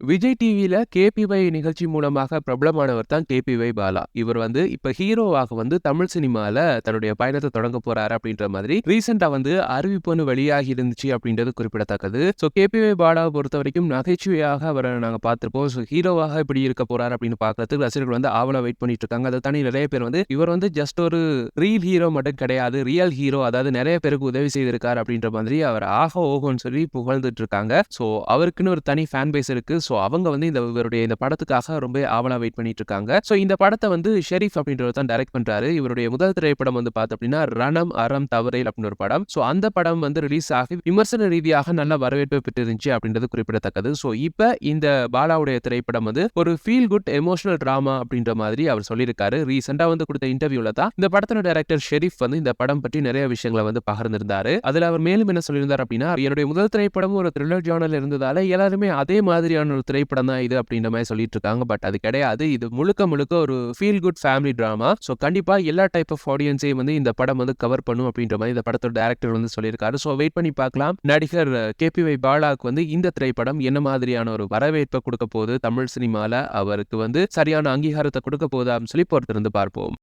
விஜய் டிவில கேபிஒய் நிகழ்ச்சி மூலமாக பிரபலமானவர் தான் கேபிஒய் பாலா. இவர் வந்து இப்ப ஹீரோவாக வந்து தமிழ் சினிமால தன்னுடைய பயணத்த தொடங்க போறாரு அப்படின்ற மாதிரி ரீசென்ட்டா வந்து அறிவிப்பு ஒண்ணு வெளியாகி இருந்துச்சு அப்படின்றது குறிப்பிடத்தக்கது. கேபிஒய் பாலாவ பொறுத்தவரைக்கும் நகைச்சுவையாக அவர நாங்க பார்த்திருப்போம். ஹீரோவாக இப்படி இருக்க போறாரு அப்படின்னு பார்க்கறதுக்கு ரசிகர்கள் வந்து ஆவலா வெயிட் பண்ணிட்டு இருக்காங்க. அதை தாண்டி நிறைய பேர் வந்து இவர் வந்து ஜஸ்ட் ஒரு ரீல் ஹீரோ மட்டும் கிடையாது. ரியல் ஹீரோ, அதாவது நிறைய பேருக்கு உதவி செய்திருக்காரு அப்படின்ற மாதிரி அவர் ஆக ஓஹோன்னு சொல்லி புகழ்ந்துட்டு இருக்காங்க. அவருக்குன்னு ஒரு தனி ஃபேன் பேஸ் இருக்கு. அவங்க வந்து இவருடைய இந்த படத்துக்காக ரொம்ப ஆவலா வெயிட் பண்ணிட்டு இருக்காங்க. இந்த படத்தை வந்து ஷெரீப் அப்படின்றவர் தான் டைரக்ட் பண்றாரு. இவருடைய முதல் திரைப்படம் வந்து பார்த்தோம் அப்படின்னா ரணம் அறம் தவறேல் அப்படின்னு ஒரு படம். அந்த படம் வந்து ரிலீஸ் ஆகி விமர்சன ரீதியாக நல்ல வரவேற்பு பெற்றிருந்துச்சு அப்படின்றது குறிப்பிடத்தக்கது. இப்ப இந்த பாலாவுடைய திரைப்படம் வந்து ஒரு ஃபீல் குட் எமோஷனல் டிராமா அப்படின்ற மாதிரி அவர் சொல்லியிருக்காரு. ரீசெண்டா வந்து கொடுத்த இன்டர்வியூல தான் இந்த படத்தோட டைரக்டர் ஷெரீப் வந்து இந்த படம் பற்றி நிறைய விஷயங்களை வந்து பகிர்ந்திருந்தாரு. அதுல அவர் மேலும் என்ன சொல்லியிருந்தார் அப்படின்னா, என்னுடைய முதல் திரைப்படம் ஒரு த்ரில்லர் ஜானர்ல இருந்ததால எல்லாருமே அதே மாதிரியான ஒரு திரைப்படம் தான் இது அப்படின்ற மாதிரி சொல்லிட்டு இருக்காங்க. பட் அது கிடையாது. இது முழுக்க முழுக்க ஒரு ஃபீல் குட் ஃபேமிலி டிராமா. கண்டிப்பா எல்லா டைப் ஆஃப் ஆடியன்ஸையும் வந்து இந்த படம் வந்து கவர் பண்ணும் அப்படின்ற மாதிரி இந்த படத்தோட டைரக்டர் வந்து சொல்லியிருக்காரு. வெயிட் பண்ணி பார்க்கலாம். நடிகர் கேபிஒய் பாலாவுக்கு வந்து இந்த திரைப்படம் என்ன மாதிரியான ஒரு வரவேற்பை கொடுக்க போகுது, தமிழ் சினிமால அவருக்கு வந்து சரியான அங்கீகாரத்தை கொடுக்க போகுது அப்படின்னு சொல்லி பொறுத்திருந்து பார்ப்போம்.